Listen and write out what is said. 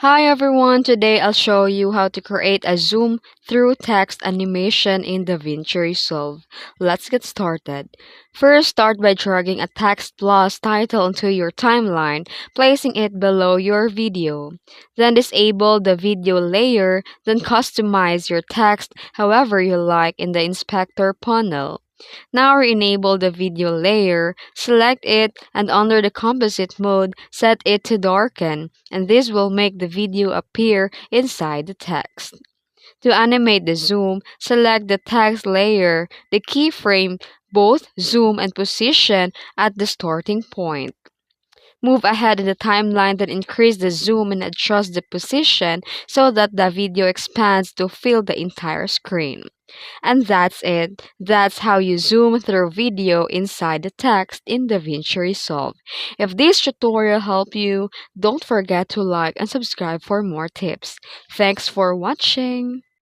Hi everyone, today I'll show you how to create a zoom through text animation in DaVinci Resolve. Let's get started. First, start by dragging a text plus title into your timeline, placing it below your video. Then disable the video layer, then customize your text however you like in the inspector panel. Now re-enable the video layer, select it, and under the composite mode, set it to darken, and this will make the video appear inside the text. To animate the zoom, select the text layer, the keyframe, both zoom and position at the starting point. Move ahead in the timeline, then increase the zoom and adjust the position so that the video expands to fill the entire screen. And that's it. That's how you zoom through video inside the text in DaVinci Resolve. If this tutorial helped you, don't forget to like and subscribe for more tips. Thanks for watching.